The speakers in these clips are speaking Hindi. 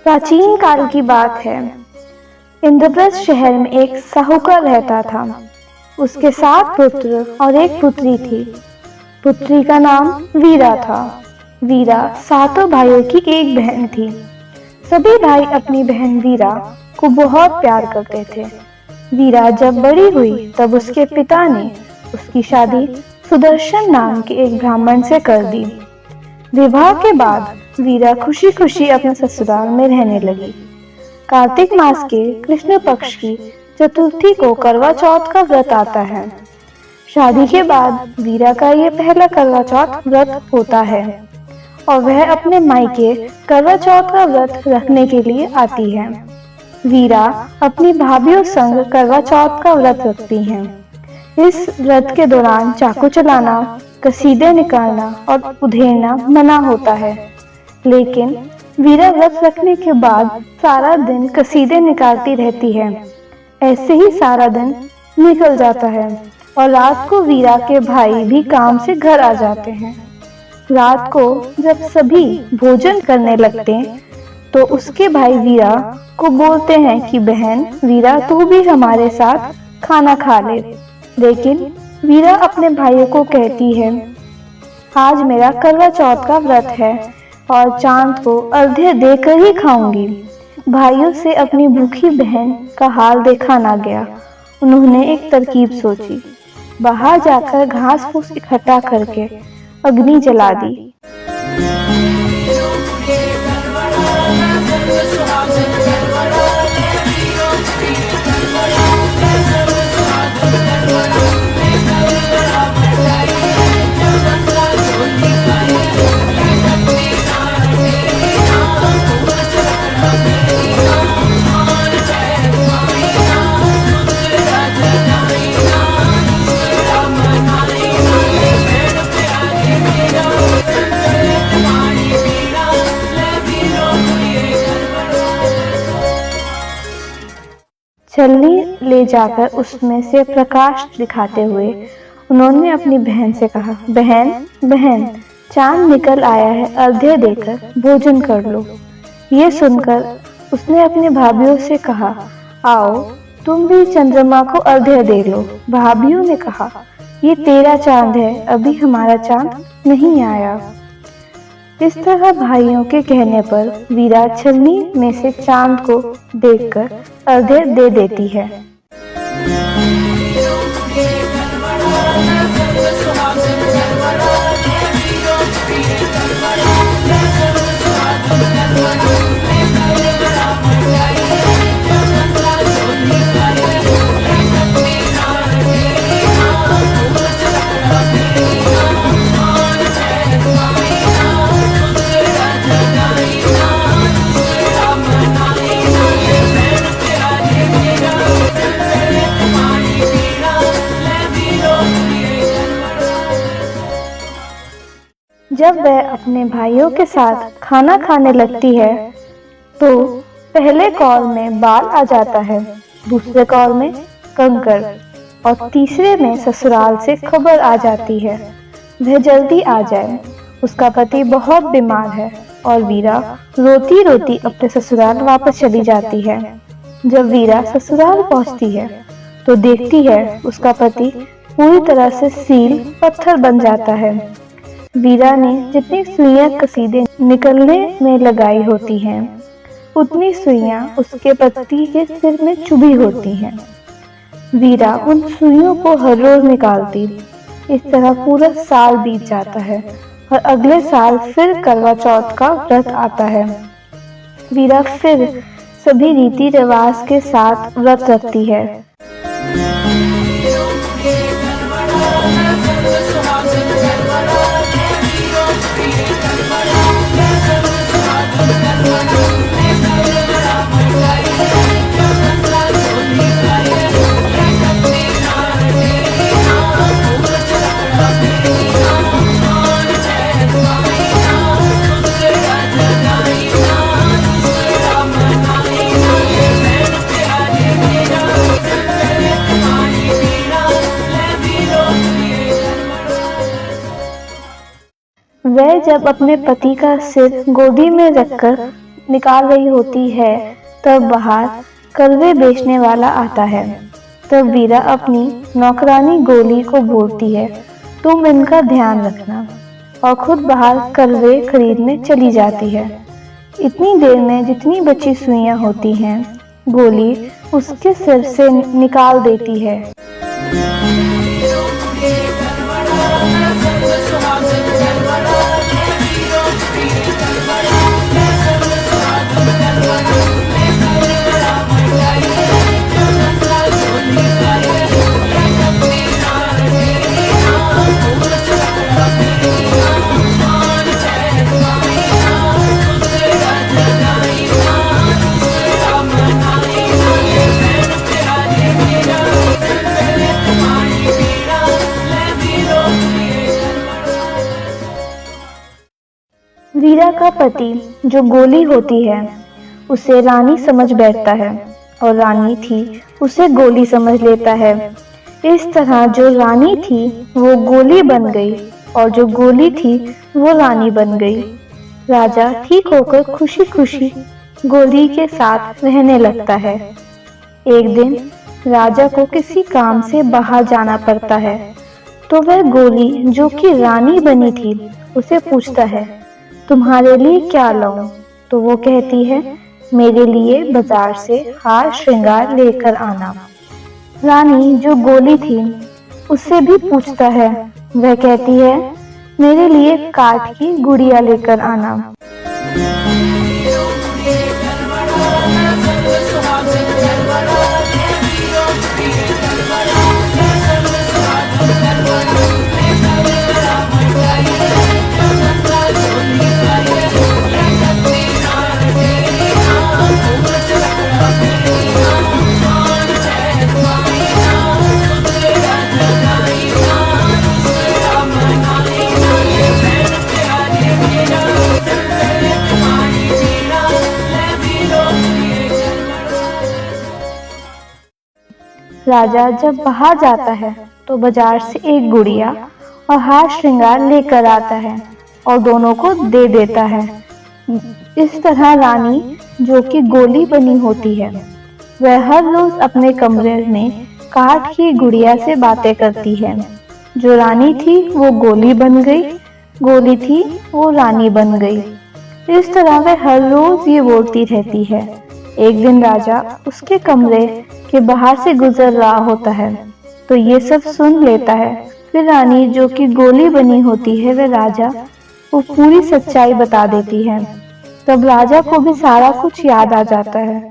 प्राचीन काल की बात है। इंद्रप्रस्थ शहर में एक साहूकार रहता था। उसके 7 पुत्र और एक पुत्री थी। पुत्री का नाम वीरा था। वीरा 7 भाइयों की एक बहन थी। सभी भाई अपनी बहन वीरा को बहुत प्यार करते थे। वीरा जब बड़ी हुई तब उसके पिता ने उसकी शादी सुदर्शन नाम के एक ब्राह्मण से कर दी। विवाह के बाद वीरा खुशी खुशी अपने ससुराल में रहने लगी। कार्तिक मास के कृष्ण पक्ष की चतुर्थी को करवा चौथ का व्रत आता है। शादी के बाद वीरा का ये पहला करवा चौथ व्रत होता है और वह अपने मायके करवा चौथ का व्रत रखने के लिए आती है। वीरा अपनी भाभीओं संग करवा चौथ का व्रत रखती हैं। इस व्रत के दौरान चाकू चलाना, कसीदे निकालना और उधेड़ना मना होता है, लेकिन वीरा व्रत रखने के बाद सारा दिन कसीदे निकालती रहती है। ऐसे ही सारा दिन निकल जाता है और रात को वीरा के भाई भी काम से घर आ जाते हैं। रात को जब सभी भोजन करने लगते हैं तो उसके भाई वीरा को बोलते हैं कि बहन वीरा, तू भी हमारे साथ खाना खा ले। लेकिन वीरा अपने भाइयों को कहती है, आज मेरा करवा चौथ का व्रत है और चांद को अर्घ्य देकर ही खाऊंगी। भाइयों से अपनी भूखी बहन का हाल देखा ना गया। उन्होंने एक तरकीब सोची। बाहर जाकर घास फूस इकट्ठा करके अग्नि जला दी। छलनी ले जाकर उसमें से प्रकाश दिखाते हुए उन्होंने अपनी बहन से कहा, बहन बहन, चांद निकल आया है, अर्घ्य देकर भोजन कर लो। ये सुनकर उसने अपनी भाभीओं से कहा, आओ तुम भी चंद्रमा को अर्घ्य दे लो। भाभीओं ने कहा, ये तेरा चांद है, अभी हमारा चांद नहीं आया। इस तरह भाइयों के कहने पर वीरा छलनी में से चांद को देखकर अर्घ्य दे देती है। जब वह अपने भाइयों के साथ खाना खाने लगती है तो पहले कौर में बाल आ जाता है, दूसरे कौर में कंकड़ और तीसरे में ससुराल से खबर आ जाती है वह जल्दी आ जाए। उसका पति बहुत बीमार है और वीरा रोती रोती अपने ससुराल वापस चली जाती है। जब वीरा ससुराल पहुंचती है तो देखती है उसका पति पूरी तरह से सील पत्थर बन जाता है। वीरा ने जितनी सुइयां कसीदे निकलने में लगाई होती हैं, उतनी सुइयां उसके पति के सिर में चुभी होती हैं। वीरा उन सुइयों को हर रोज निकालती। इस तरह पूरा साल बीत जाता है और अगले साल फिर करवा चौथ का व्रत आता है। वीरा फिर सभी रीति रिवाज के साथ व्रत रखती है। वह जब अपने पति का सिर गोदी में रखकर निकाल रही होती है तब बाहर कलवे बेचने वाला आता है। तब वीरा अपनी नौकरानी गोली को बोलती है, तुम इनका ध्यान रखना, और खुद बाहर कलवे खरीदने चली जाती है। इतनी देर में जितनी बची सुइयां होती हैं, गोली उसके सिर से निकाल देती है। वीरा का पति जो गोली होती है उसे रानी समझ बैठता है और रानी थी उसे गोली समझ लेता है। इस तरह जो रानी थी वो गोली बन गई और जो गोली थी वो रानी बन गई। राजा ठीक होकर खुशी खुशी गोली के साथ रहने लगता है। एक दिन राजा को किसी काम से बाहर जाना पड़ता है, तो वह गोली जो कि रानी बनी थी उसे पूछता है, तुम्हारे लिए क्या लाऊं? तो वो कहती है, मेरे लिए बाजार से हार श्रृंगार लेकर आना। रानी जो गोली थी उससे भी पूछता है, वह कहती है, मेरे लिए काठ की गुड़िया लेकर आना। राजा जब बाहर जाता है तो बाजार से एक गुड़िया और हार श्रृंगार लेकर आता है और दोनों को दे देता है। इस तरह रानी जो कि गोली बनी होती है वह हर रोज अपने कमरे में काठ की गुड़िया से बातें करती है। जो रानी थी वो गोली बन गई, गोली थी वो रानी बन गई। इस तरह वह हर रोज ये बोलती रहती है। एक दिन राजा उसके कमरे के बाहर से गुजर रहा होता है तो ये सब सुन लेता है। फिर रानी जो कि गोली बनी होती है वह राजा को पूरी सच्चाई बता देती है। तब राजा को भी सारा कुछ याद आ जाता है।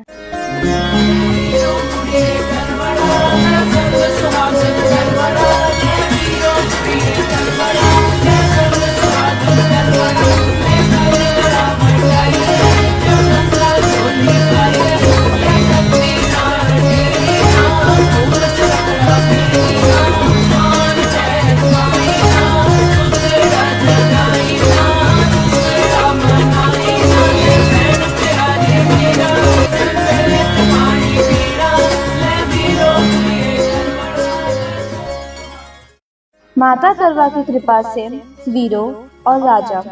माता करवा की कृपा से वीरो और राजा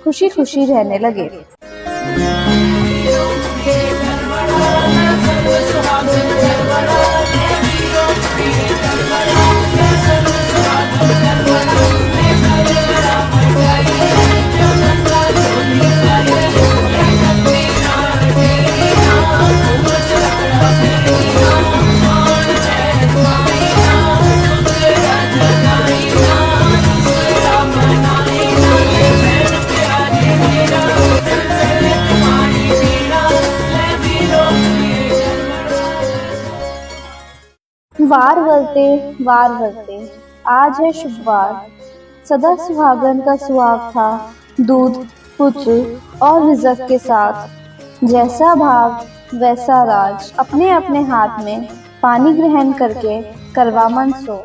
खुशी खुशी रहने लगे। वार वरते आज है शुक्रवार, सदा सुहागन का सुहाग था, दूध पुत्र और रिज़्क के साथ। जैसा भाग वैसा राज, अपने अपने हाथ में पानी ग्रहण करके करवा मन सो।